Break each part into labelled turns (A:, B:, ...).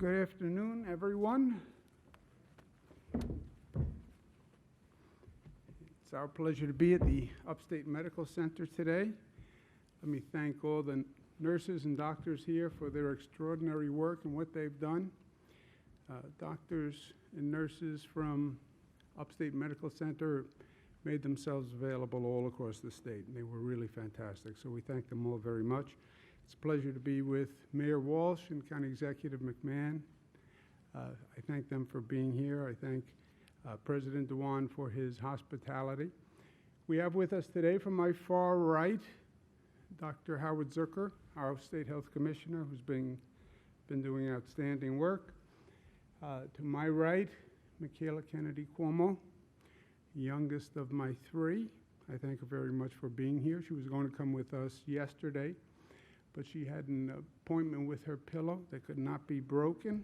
A: Good afternoon, everyone. It's our pleasure to be at the Upstate Medical Center today. Let me thank all the nurses and doctors here for their extraordinary work and what they've done. Doctors and nurses from Upstate Medical Center made themselves available all across the state, and they were really fantastic. So we thank them all very much. It's a pleasure to be with Mayor Walsh and County Executive McMahon. I thank them for being here. I thank President Dewan for his hospitality. We have with us today from my far right, Dr. Howard Zucker, our State Health Commissioner, who's been doing outstanding work. To my right, Michaela Kennedy Cuomo, youngest of my three. I thank her very much for being here. She was going to come with us yesterday, but she had an appointment with her pillow that could not be broken,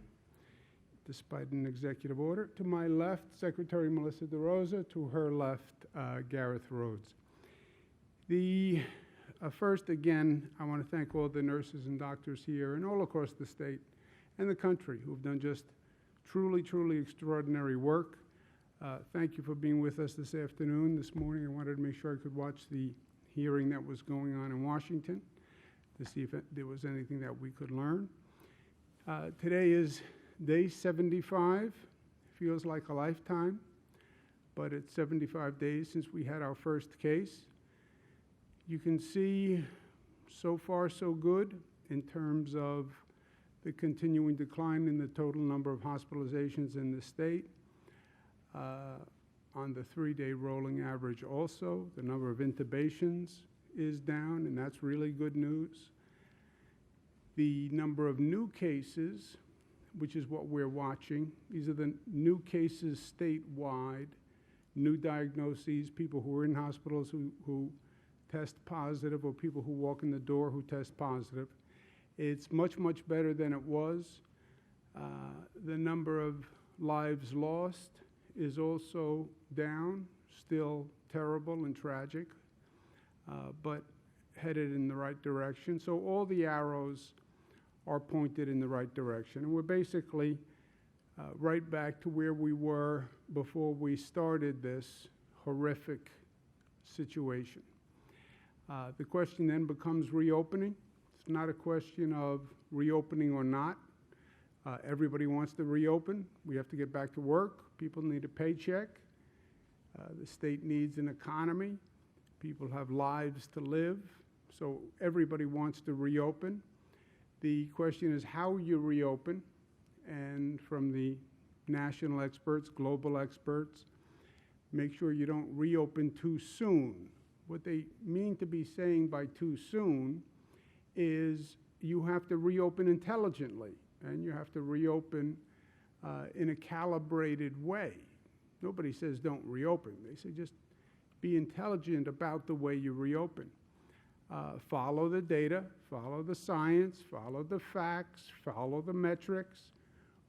A: despite an executive order. To my left, Secretary Melissa DeRosa. To her left, Gareth Rhodes. First, again, I want to thank all the nurses and doctors here and all across the state and the country who've done just truly, truly extraordinary work. Thank you for being with us this afternoon. This morning, I wanted to make sure I could watch the hearing that was going on in Washington to see if there was anything that we could learn. Today is day 75. Feels like a lifetime, but it's 75 days since we had our first case. You can see so far so good in terms of the continuing decline in the total number of hospitalizations in the state. On the 3-day rolling average also, the number of intubations is down, and that's really good news. The number of new cases, which is what we're watching, these are the new cases statewide, new diagnoses, people who are in hospitals who test positive, or people who walk in the door who test positive. It's much, much better than it was. The number of lives lost is also down, still terrible and tragic, but headed in the right direction. So all the arrows are pointed in the right direction. And we're basically right back to where we were before we started this horrific situation. The question then becomes reopening. It's not a question of reopening or not. Everybody wants to reopen. We have to get back to work. People need a paycheck. The state needs an economy. People have lives to live. So everybody wants to reopen. The question is how you reopen, and from the national experts, global experts, make sure you don't reopen too soon. What they mean to be saying by too soon is you have to reopen intelligently, and you have to reopen in a calibrated way. Nobody says don't reopen. They say just be intelligent about the way you reopen. Follow the data, follow the science, follow the facts, follow the metrics.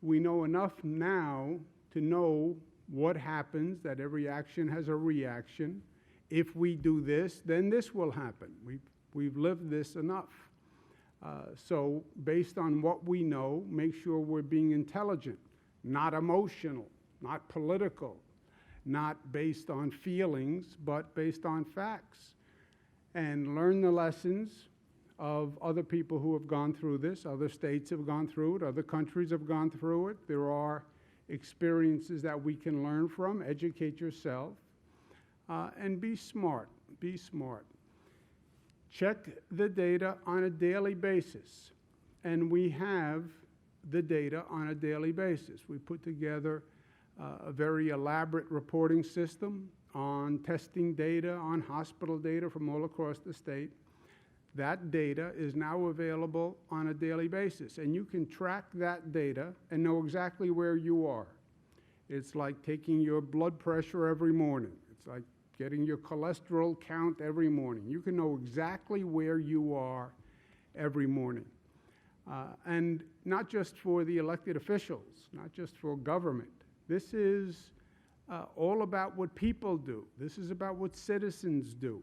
A: We know enough now to know what happens, that every action has a reaction. If we do this, then this will happen. We've lived this enough. So based on what we know, make sure we're being intelligent, not emotional, not political, not based on feelings, but based on facts. And learn the lessons of other people who have gone through this. Other states have gone through it. Other countries have gone through it. There are experiences that we can learn from. Educate yourself. And be smart. Be smart. Check the data on a daily basis. And we have the data on a daily basis. We put together a very elaborate reporting system on testing data, on hospital data from all across the state. That data is now available on a daily basis, and you can track that data and know exactly where you are. It's like taking your blood pressure every morning. It's like getting your cholesterol count every morning. You can know exactly where you are every morning. And not just for the elected officials, not just for government. This is all about what people do. This is about what citizens do.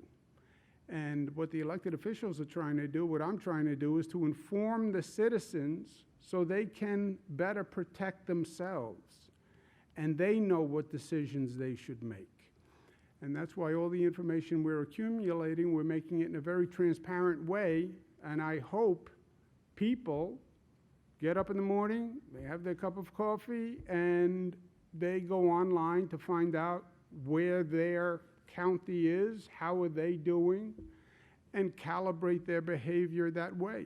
A: And what the elected officials are trying to do, what I'm trying to do, is to inform the citizens so they can better protect themselves. And they know what decisions they should make. And that's why all the information we're accumulating, we're making it in a very transparent way. And I hope people get up in the morning, they have their cup of coffee, and they go online to find out where their county is, how are they doing, and calibrate their behavior that way.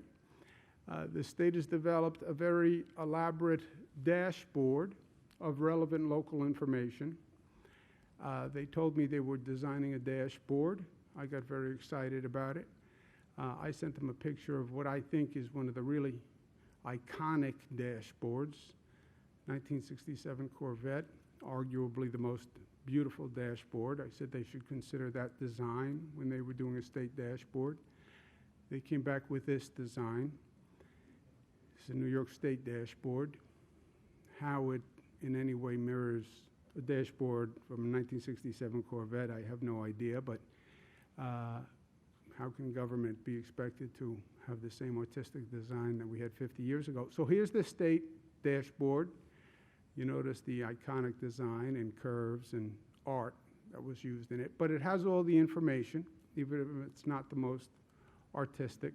A: The state has developed a very elaborate dashboard of relevant local information. They told me they were designing a dashboard. I got very excited about it. I sent them a picture of what I think is one of the really iconic dashboards, 1967 Corvette, arguably the most beautiful dashboard. I said they should consider that design when they were doing a state dashboard. They came back with this design. It's a New York State dashboard. How it in any way mirrors a dashboard from a 1967 Corvette, I have no idea, but how can government be expected to have the same artistic design that we had 50 years ago? So here's the state dashboard. You notice the iconic design and curves and art that was used in it, but it has all the information, even if it's not the most artistic,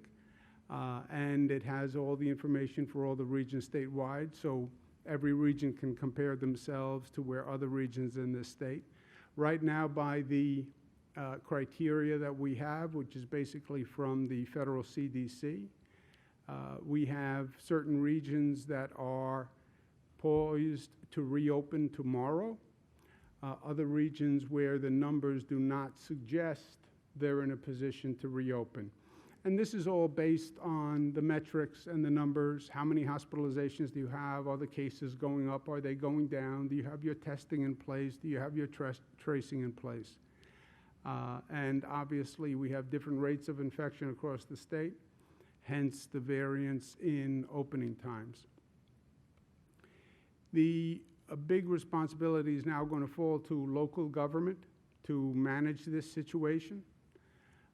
A: and it has all the information for all the regions statewide, so every region can compare themselves to where other regions in this state. Right now, by the criteria that we have, which is basically from the federal CDC, we have certain regions that are poised to reopen tomorrow, other regions where the numbers do not suggest they're in a position to reopen. And this is all based on the metrics and the numbers. How many hospitalizations do you have? Are the cases going up? Are they going down? Do you have your testing in place? Do you have your tracing in place? And obviously, we have different rates of infection across the state, hence the variance in opening times. A big responsibility is now going to fall to local government to manage this situation.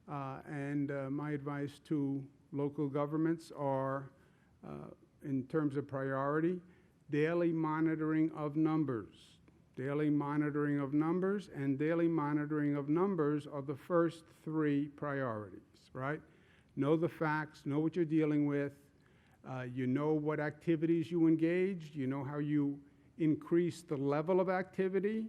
A: My advice to local governments are, in terms of priority, daily monitoring of numbers. Daily monitoring of numbers and daily monitoring of numbers are the first three priorities, right? Know the facts, know what you're dealing with, you know what activities you engaged, you know how you increase the level of activity.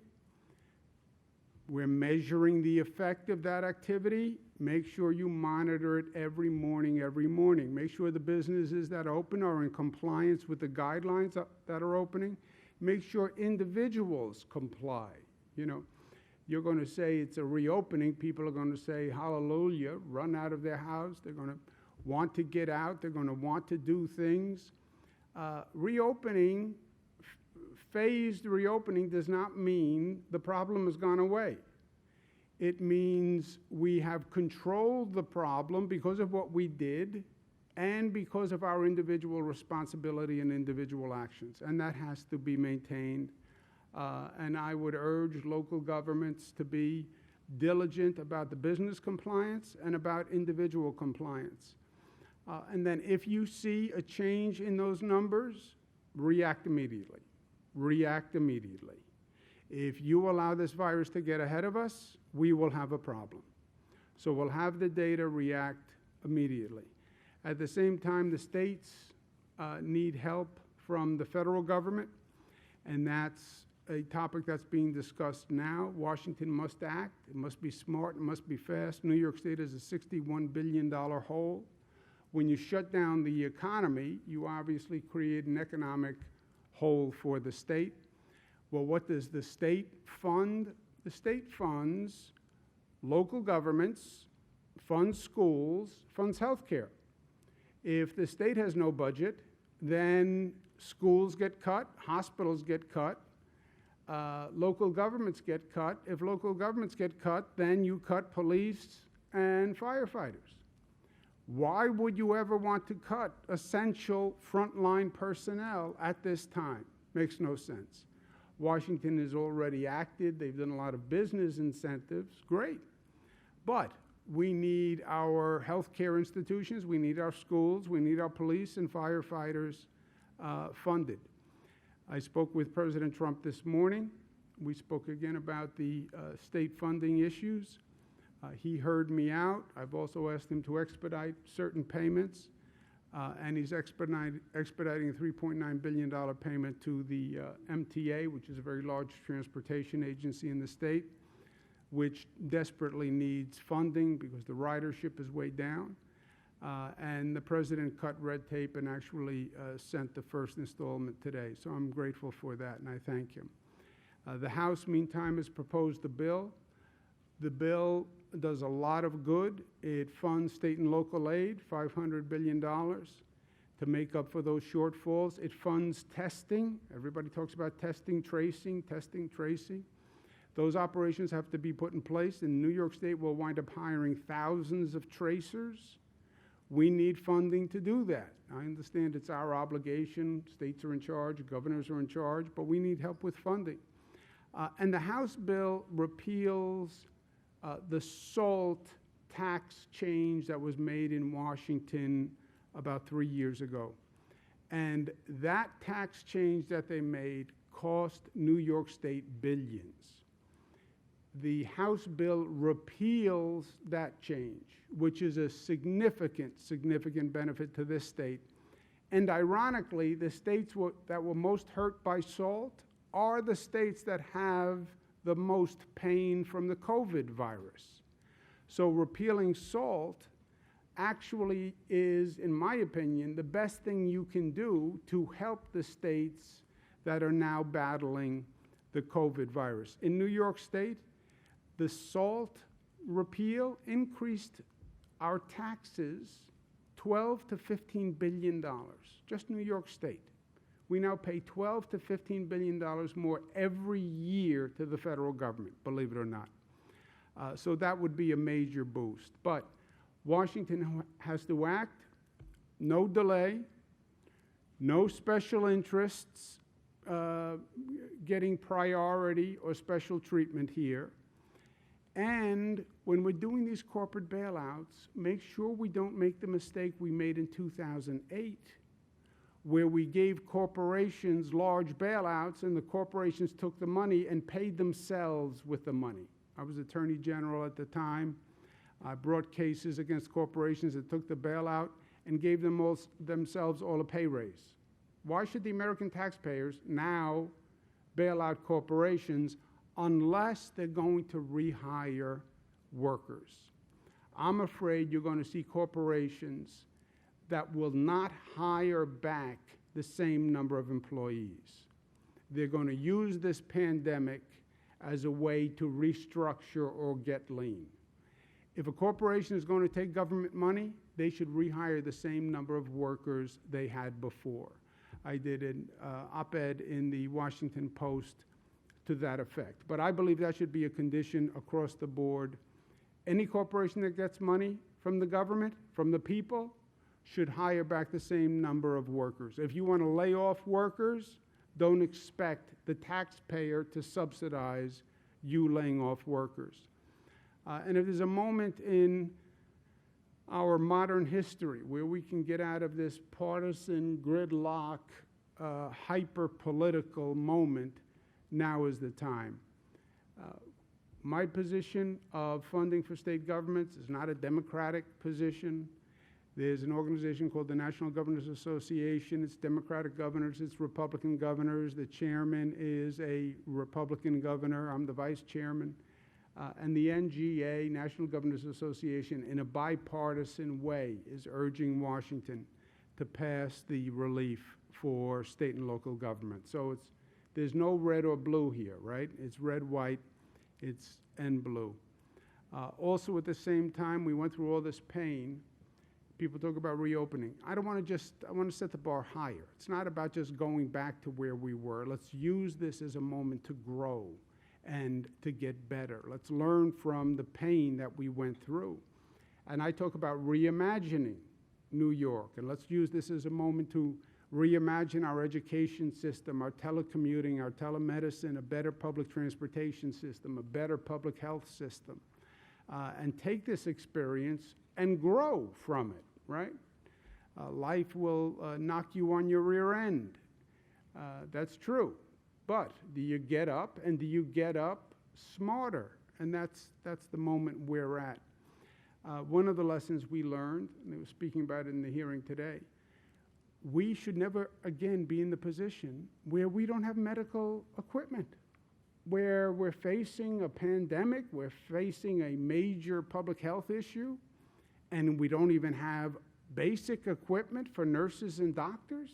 A: We're measuring the effect of that activity. Make sure you monitor it every morning. Make sure the businesses that open are in compliance with the guidelines that are opening. Make sure individuals comply. You know, you're going to say it's a reopening. People are going to say, hallelujah, run out of their house. They're going to want to get out. They're going to want to do things. Reopening, phased reopening does not mean the problem has gone away. It means we have controlled the problem because of what we did and because of our individual responsibility and individual actions. And that has to be maintained. And I would urge local governments to be diligent about the business compliance and about individual compliance. And then if you see a change in those numbers, react immediately. React immediately. If you allow this virus to get ahead of us, we will have a problem. So we'll have the data, react immediately. At the same time, the states need help from the federal government, and that's a topic that's being discussed now. Washington must act. It must be smart. It must be fast. New York State is a $61 billion hole. When you shut down the economy, you obviously create an economic hole for the state. Well, what does the state fund? The state funds local governments, funds schools, funds healthcare. If the state has no budget, then schools get cut, hospitals get cut, local governments get cut. If local governments get cut, then you cut police and firefighters. Why would you ever want to cut essential frontline personnel at this time? Makes no sense. Washington has already acted. They've done a lot of business incentives. Great. But We need our healthcare institutions, we need our schools, we need our police and firefighters funded. I spoke with President Trump this morning. We spoke again about the state funding issues. He heard me out. I've also asked him to expedite certain payments, and he's expediting a $3.9 billion payment to the MTA, which is a very large transportation agency in the state, which desperately needs funding because the ridership is way down. And the president cut red tape and actually sent the first installment today. So I'm grateful for that, and I thank him. The House, meantime, has proposed a bill. The bill does a lot of good. It funds state and local aid, $500 billion, to make up for those shortfalls. It funds testing. Everybody talks about testing, tracing. Those operations have to be put in place, and New York State will wind up hiring thousands of tracers. We need funding to do that. I understand it's our obligation. States are in charge, governors are in charge, but we need help with funding. And the House bill repeals the SALT tax change that was made in Washington about 3 years ago. And that tax change that they made cost New York State billions. The House bill repeals that change, which is a significant benefit to this state. And ironically, the states that were most hurt by SALT are the states that have the most pain from the COVID virus. So repealing SALT actually is, in my opinion, the best thing you can do to help the states that are now battling the COVID virus. In New York State, the SALT repeal increased our taxes $12 to $15 billion, just New York State. We now pay $12 to $15 billion more every year to the federal government, believe it or not. So that would be a major boost. But Washington has to act, no delay, no special interests getting priority or special treatment here. And when we're doing these corporate bailouts, make sure we don't make the mistake we made in 2008, where we gave corporations large bailouts and the corporations took the money and paid themselves with the money. I was Attorney General at the time. I brought cases against corporations that took the bailout and gave themselves all a pay raise. Why should the American taxpayers now bail out corporations unless they're going to rehire workers? I'm afraid you're going to see corporations that will not hire back the same number of employees. They're going to use this pandemic as a way to restructure or get lean. If a corporation is going to take government money, they should rehire the same number of workers they had before. I did an op-ed in the Washington Post to that effect. But I believe that should be a condition across the board. Any corporation that gets money from the government, from the people, should hire back the same number of workers. If you want to lay off workers, don't expect the taxpayer to subsidize you laying off workers. And if there's a moment in our modern history where we can get out of this partisan gridlock, hyper-political moment, now is the time. My position of funding for state governments is not a Democratic position. There's an organization called the National Governors Association. It's Democratic governors, it's Republican governors. The chairman is a Republican governor. I'm the vice chairman. And the NGA, National Governors Association, in a bipartisan way, is urging Washington to pass the relief for state and local government. So there's no red or blue here, right? It's red, white, and blue. Also, at the same time, we went through all this pain. People talk about reopening. I want to set the bar higher. It's not about just going back to where we were. Let's use this as a moment to grow and to get better. Let's learn from the pain that we went through. And I talk about reimagining New York, and let's use this as a moment to reimagine our education system, our telecommuting, our telemedicine, a better public transportation system, a better public health system. and take this experience and grow from it, right? Life will knock you on your rear end. That's true. But do you get up, and do you get up smarter? And that's the moment we're at. One of the lessons we learned, and I was speaking about it in the hearing today, we should never again be in the position where we don't have medical equipment, where we're facing a pandemic, we're facing a major public health issue, and we don't even have basic equipment for nurses and doctors.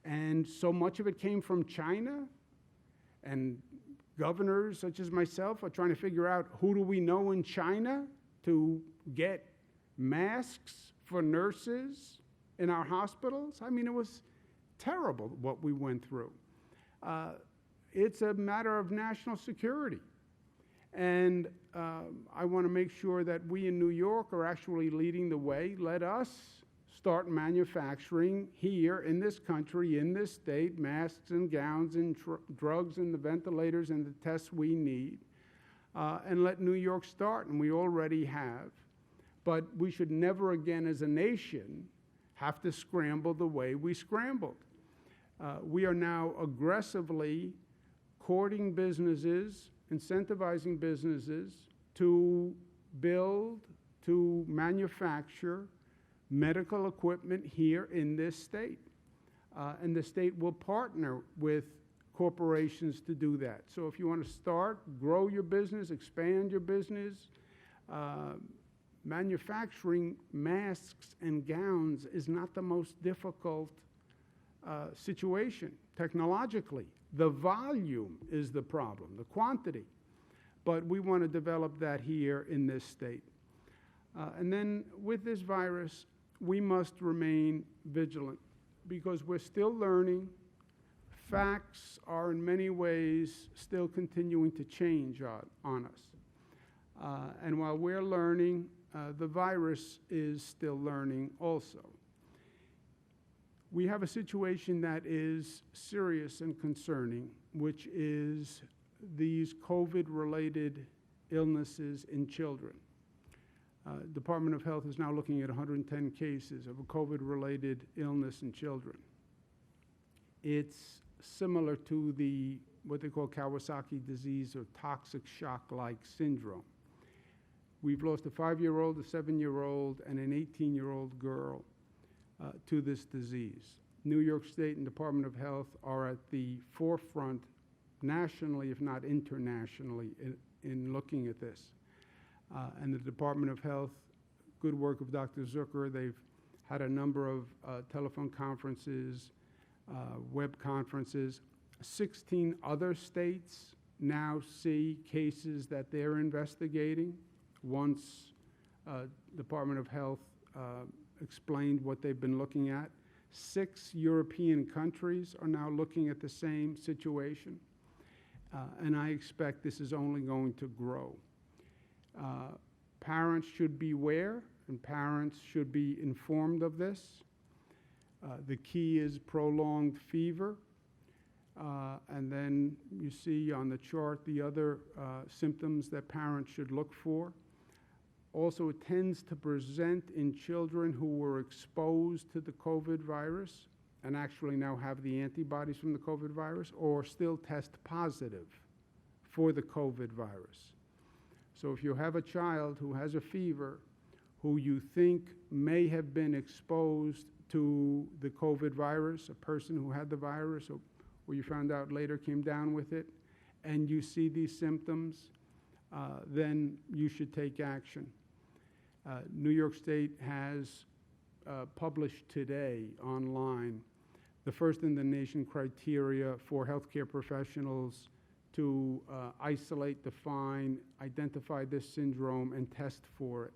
A: And so much of it came from China, and governors such as myself are trying to figure out who do we know in China to get masks for nurses in our hospitals. I mean, it was terrible what we went through. It's a matter of national security. And I want to make sure that we in New York are actually leading the way. Let us start manufacturing here in this country, in this state, masks and gowns and drugs and the ventilators and the tests we need. And let New York start, and we already have. But we should never again as a nation have to scramble the way we scrambled. We are now aggressively courting businesses, incentivizing businesses to build, to manufacture medical equipment here in this state. And the state will partner with corporations to do that. So if you want to start, grow your business, expand your business, manufacturing masks and gowns is not the most difficult situation technologically. The volume is the problem, the quantity. But we want to develop that here in this state. And then with this virus, we must remain vigilant because we're still learning. Facts are in many ways still continuing to change on us. And while we're learning, the virus is still learning also. We have a situation that is serious and concerning, which is these COVID-related illnesses in children. Department of Health is now looking at 110 cases of a COVID-related illness in children. It's similar to what they call Kawasaki disease or toxic shock-like syndrome. We've lost a 5-year-old, a 7-year-old, and an 18-year-old girl to this disease. New York State and Department of Health are at the forefront nationally, if not internationally, in looking at this. And the Department of Health, good work of Dr. Zucker, they've had a number of telephone conferences, web conferences. 16 other states now see cases that they're investigating. Once Department of Health explained what they've been looking at. 6 European countries are now looking at the same situation. And I expect this is only going to grow. Parents should beware, and parents should be informed of this. The key is prolonged fever. And then you see on the chart the other symptoms that parents should look for. Also, it tends to present in children who were exposed to the COVID virus and actually now have the antibodies from the COVID virus or still test positive for the COVID virus. So if you have a child who has a fever, who you think may have been exposed to the COVID virus, a person who had the virus or you found out later came down with it, and you see these symptoms, then you should take action. New York State has published today online the first in the nation criteria for healthcare professionals to isolate, define, identify this syndrome, and test for it.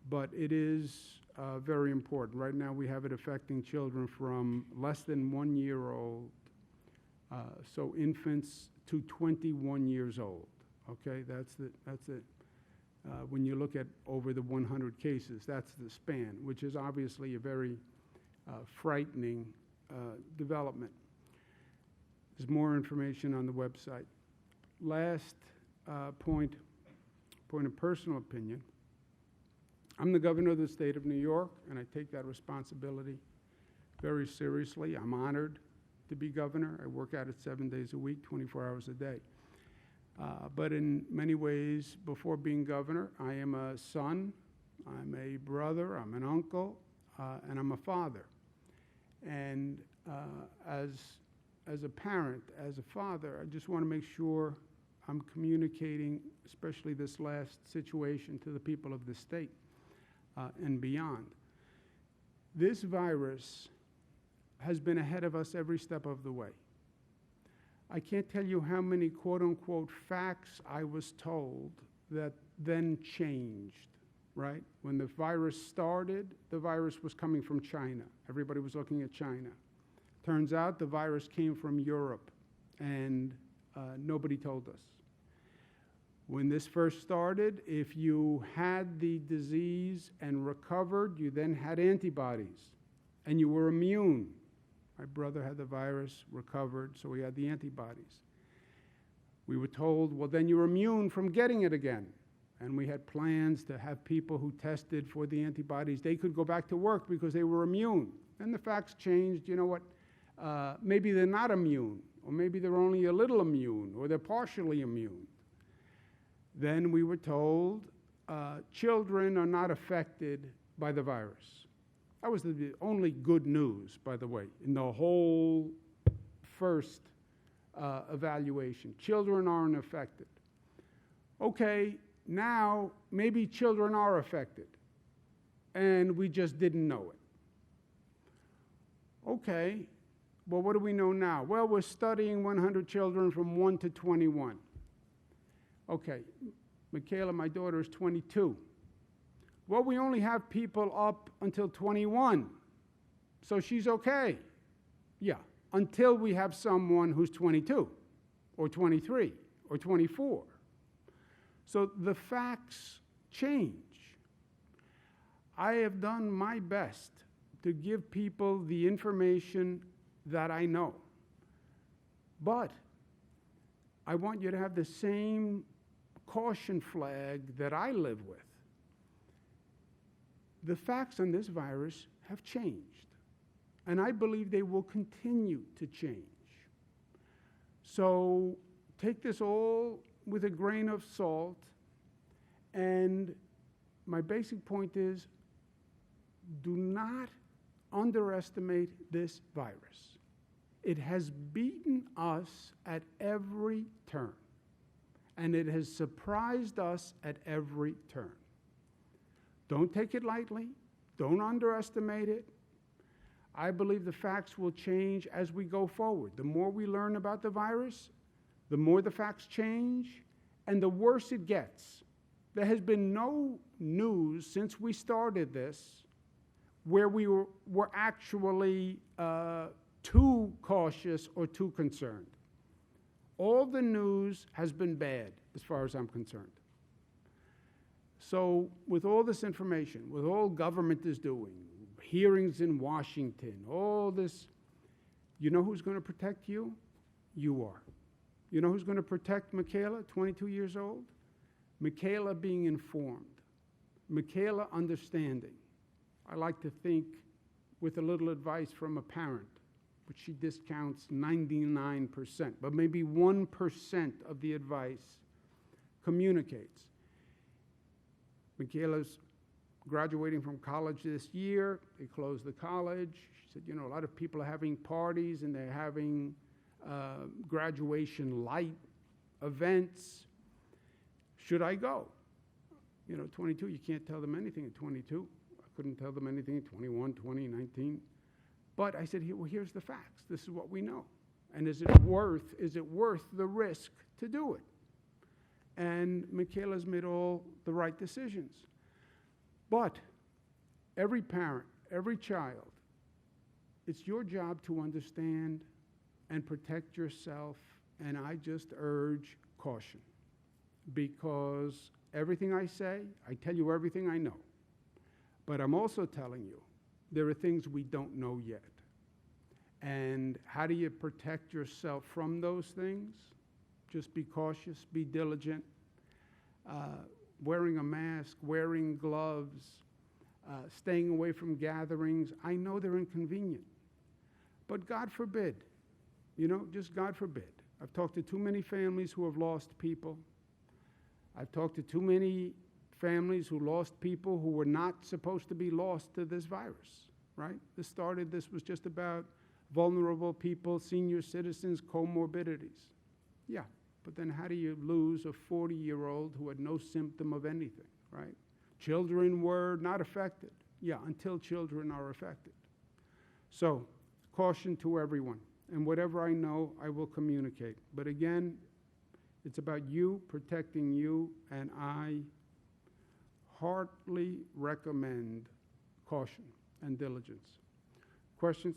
A: But it is very important. Right now we have it affecting children from less than 1 year old, so infants to 21 years old. Okay, that's it. When you look at over the 100 cases, that's the span, which is obviously a very frightening development. There's more information on the website. Last point, point of personal opinion. I'm the governor of the state of New York, and I take that responsibility very seriously. I'm honored to be governor. I work at it 7 days a week, 24 hours a day. But in many ways, before being governor, I am a son, I'm a brother, I'm an uncle, and I'm a father. And as a parent, as a father, I just want to make sure I'm communicating, especially this last situation, to the people of the state and beyond. This virus has been ahead of us every step of the way. I can't tell you how many quote-unquote facts I was told that then changed, right? When the virus started, the virus was coming from China. Everybody was looking at China. Turns out the virus came from Europe, and nobody told us. When this first started, if you had the disease and recovered, you then had antibodies, and you were immune. My brother had the virus, recovered, so he had the antibodies. We were told, well, then you're immune from getting it again. And we had plans to have people who tested for the antibodies, they could go back to work because they were immune. And the facts changed. You know what? Maybe they're not immune, or maybe they're only a little immune, or they're partially immune. Then we were told children are not affected by the virus. That was the only good news, by the way, in the whole first evaluation. Children aren't affected. Okay, now maybe children are affected, and we just didn't know it. Okay, well, what do we know now? Well, we're studying 100 children from 1 to 21. Okay, Michaela, my daughter, is 22. Well, we only have people up until 21, so she's okay. Yeah, until we have someone who's 22, or 23, or 24. So the facts change. I have done my best to give people the information that I know. But I want you to have the same caution flag that I live with. The facts on this virus have changed, and I believe they will continue to change. So take this all with a grain of salt, and my basic point is, do not underestimate this virus. It has beaten us at every turn, and it has surprised us at every turn. Don't take it lightly. Don't underestimate it. I believe the facts will change as we go forward. The more we learn about the virus, the more the facts change, and the worse it gets. There has been no news since we started this where we were actually too cautious or too concerned. All the news has been bad as far as I'm concerned. So with all this information, with all government is doing, hearings in Washington, all this, you know who's going to protect you? You are. You know who's going to protect Michaela, 22 years old? Michaela being informed. Michaela understanding. I like to think with a little advice from a parent, which she discounts 99%, but maybe 1% of the advice communicates. Michaela's graduating from college this year. They closed the college. She said, you know, a lot of people are having parties and they're having graduation light events. Should I go? You know, 22, you can't tell them anything at 22. I couldn't tell them anything at 21, 20, 19. But I said, well, here's the facts. This is what we know. And is it worth the risk to do it? And Michaela's made all the right decisions. But every parent, every child, it's your job to understand and protect yourself, and I just urge caution. Because everything I say, I tell you everything I know. But I'm also telling you, there are things we don't know yet. And how do you protect yourself from those things? Just be cautious, be diligent. wearing a mask, wearing gloves, staying away from gatherings. I know they're inconvenient. But God forbid, just God forbid. I've talked to too many families who have lost people. I've talked to too many families who lost people who were not supposed to be lost to this virus, right? This was just about vulnerable people, senior citizens, comorbidities. Yeah, but then how do you lose a 40-year-old who had no symptom of anything, right? Children were not affected. Yeah, until children are affected. So, caution to everyone. And whatever I know, I will communicate. But again, it's about you, protecting you, and I heartily recommend caution and diligence. Questions?